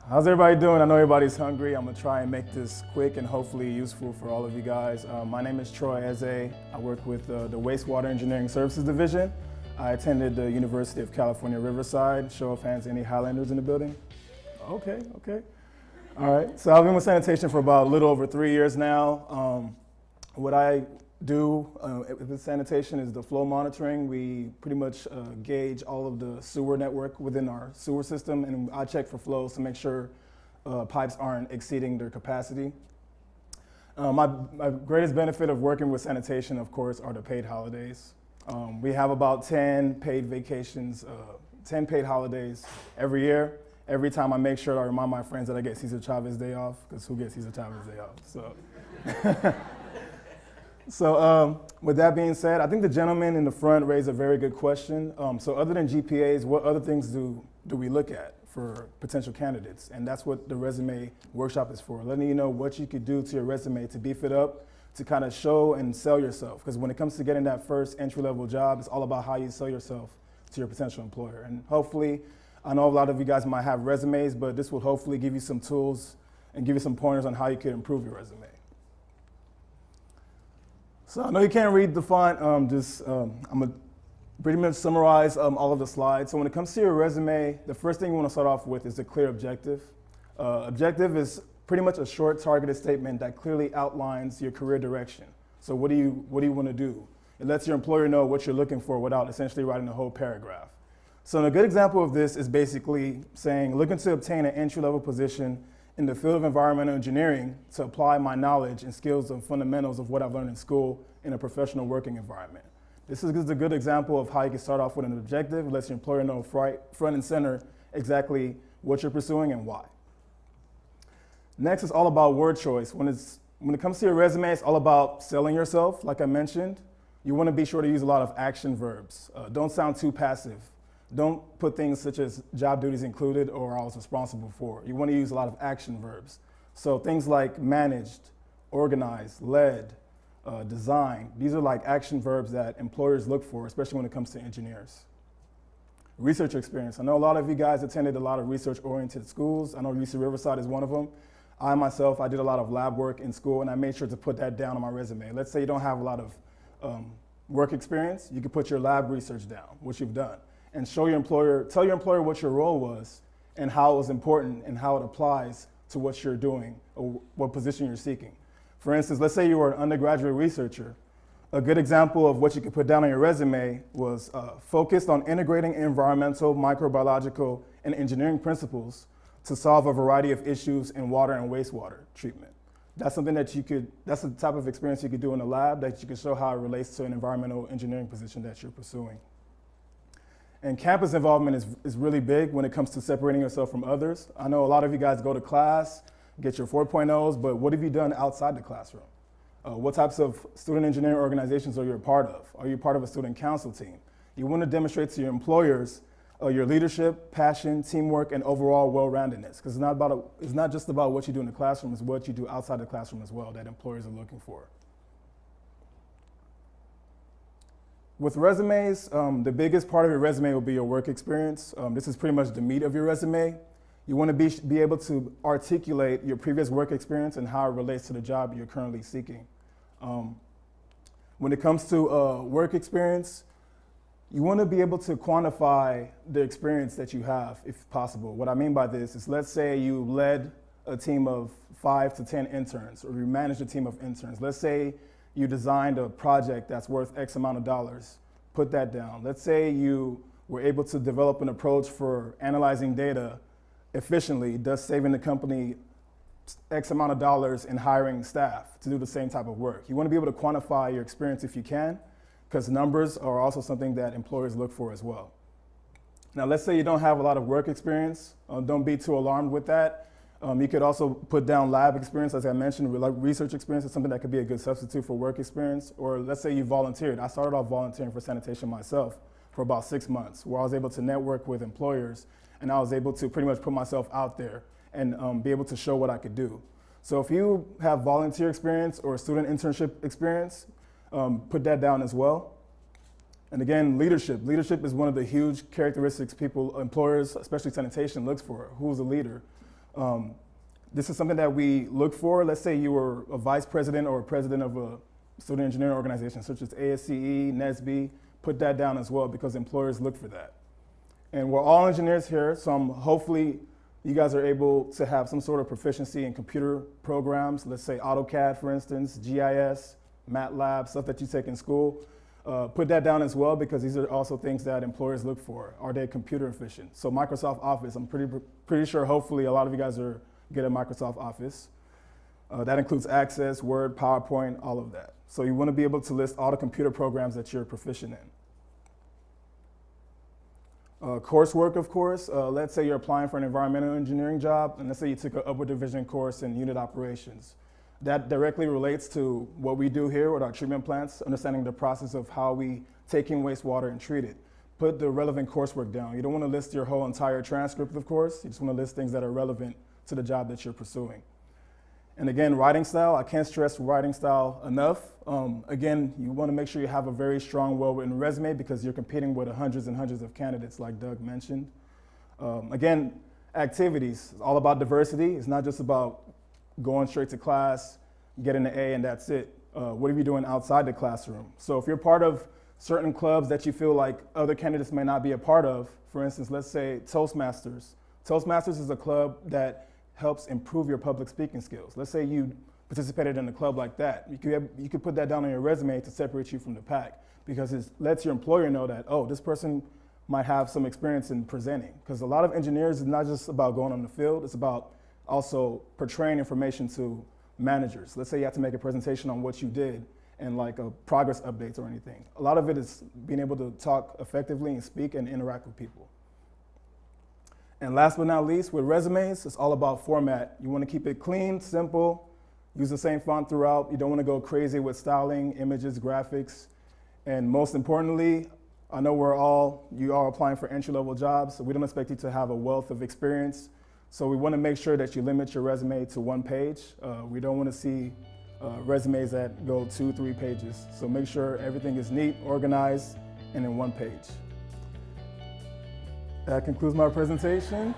How's everybody doing? I know everybody's hungry. I'm gonna try and make this quick and hopefully useful for all of you guys. My name is Troy Ezeh. I work with the Wastewater Engineering Services Division. I attended the University of California, Riverside. Show of hands, any Highlanders in the building? Okay. All right, so I've been with sanitation for about a little over 3 years now. What I do with sanitation is the flow monitoring. We pretty much gauge all of the sewer network within our sewer system, and I check for flows to make sure pipes aren't exceeding their capacity. My greatest benefit of working with sanitation, of course, are the paid holidays. We have about 10 paid vacations, 10 paid holidays every year. Every time I make sure I remind my friends that I get Cesar Chavez Day off, because who gets Cesar Chavez Day off? So with that being said, I think the gentleman in the front raised a very good question. So other than GPAs, what other things do we look at for potential candidates? And that's what the resume workshop is for, letting you know what you could do to your resume to beef it up, to kind of show and sell yourself. Because when it comes to getting that first entry-level job, it's all about how you sell yourself to your potential employer. And hopefully, I know a lot of you guys might have resumes, but this will hopefully give you some tools and give you some pointers on how you could improve your resume. So I know you can't read the font, I'm gonna pretty much summarize all of the slides. So when it comes to your resume, the first thing you wanna start off with is a clear objective. Objective is pretty much a short targeted statement that clearly outlines your career direction. So what do you wanna do? It lets your employer know what you're looking for without essentially writing a whole paragraph. So a good example of this is basically saying, looking to obtain an entry-level position in the field of environmental engineering to apply my knowledge and skills and fundamentals of what I've learned in school in a professional working environment. This is a good example of how you can start off with an objective. It lets your employer know front and center exactly what you're pursuing and why. Next is all about word choice. When it comes to your resume, it's all about selling yourself, like I mentioned. You want to be sure to use a lot of action verbs. Don't sound too passive. Don't put things such as job duties included or I was responsible for. You want to use a lot of action verbs. So things like managed, organized, led, design. These are like action verbs that employers look for, especially when it comes to engineers. Research experience. I know a lot of you guys attended a lot of research-oriented schools. I know UC Riverside is one of them. I myself, I did a lot of lab work in school, and I made sure to put that down on my resume. Let's say you don't have a lot of work experience, you can put your lab research down, what you've done, and tell your employer what your role was and how it was important and how it applies to what you're doing or what position you're seeking. For instance, let's say you were an undergraduate researcher. A good example of what you could put down on your resume was focused on integrating environmental, microbiological, and engineering principles to solve a variety of issues in water and wastewater treatment. That's something that's the type of experience you could do in a lab that you can show how it relates to an environmental engineering position that you're pursuing. And campus involvement is really big when it comes to separating yourself from others. I know a lot of you guys go to class, get your 4.0s, but what have you done outside the classroom? What types of student engineering organizations are you a part of? Are you part of a student council team? You want to demonstrate to your employers your leadership, passion, teamwork, and overall well-roundedness, because it's not just about what you do in the classroom, it's what you do outside the classroom as well that employers are looking for. With resumes, the biggest part of your resume will be your work experience. This is pretty much the meat of your resume. You want to be able to articulate your previous work experience and how it relates to the job you're currently seeking. When it comes to work experience, you want to be able to quantify the experience that you have, if possible. What I mean by this is, let's say you led a team of 5 to 10 interns, or you managed a team of interns. Let's say you designed a project that's worth X amount of dollars. Put that down. Let's say you were able to develop an approach for analyzing data efficiently, thus saving the company X amount of dollars in hiring staff to do the same type of work. You want to be able to quantify your experience if you can, because numbers are also something that employers look for as well. Now, let's say you don't have a lot of work experience. Don't be too alarmed with that. You could also put down lab experience, as I mentioned. Research experience is something that could be a good substitute for work experience. Or let's say you volunteered. I started off volunteering for sanitation myself for about 6 months, where I was able to network with employers, and I was able to pretty much put myself out there and be able to show what I could do. So if you have volunteer experience or student internship experience, put that down as well. And again, leadership. Leadership is one of the huge characteristics employers, especially sanitation, looks for. Who's a leader? This is something that we look for. Let's say you were a vice president or a president of a student engineering organization, such as ASCE, NSB, put that down as well because employers look for that. And we're all engineers here, so hopefully you guys are able to have some sort of proficiency in computer programs, let's say AutoCAD, for instance, GIS, MATLAB, stuff that you take in school. Put that down as well because these are also things that employers look for. Are they computer efficient? So Microsoft Office, I'm pretty sure hopefully a lot of you guys are good at Microsoft Office. That includes Access, Word, PowerPoint, all of that. So you want to be able to list all the computer programs that you're proficient in. Coursework, of course. Let's say you're applying for an environmental engineering job, and let's say you took an upward division course in unit operations. That directly relates to what we do here with our treatment plants, understanding the process of how we take in wastewater and treat it. Put the relevant coursework down. You don't want to list your whole entire transcript, of course. You just want to list things that are relevant to the job that you're pursuing. And again, writing style, I can't stress writing style enough. Again, you want to make sure you have a very strong, well-written resume because you're competing with hundreds and hundreds of candidates like Doug mentioned. Again, activities, it's all about diversity. It's not just about going straight to class, getting an A and that's it. What are you doing outside the classroom? So if you're part of certain clubs that you feel like other candidates may not be a part of, for instance, let's say Toastmasters. Toastmasters is a club that helps improve your public speaking skills. Let's say you participated in a club like that. You could put that down on your resume to separate you from the pack because it lets your employer know that, oh, this person might have some experience in presenting. Because a lot of engineers is not just about going on the field, it's about also portraying information to managers. Let's say you have to make a presentation on what you did and like a progress updates or anything. A lot of it is being able to talk effectively and speak and interact with people. And last but not least, with resumes, it's all about format. You want to keep it clean, simple, use the same font throughout. You don't want to go crazy with styling, images, graphics. And most importantly, I know you are applying for entry-level jobs, so we don't expect you to have a wealth of experience. So we want to make sure that you limit your resume to 1 page. We don't want to see resumes that go 2-3 pages. So make sure everything is neat, organized, and in 1 page. That concludes my presentation.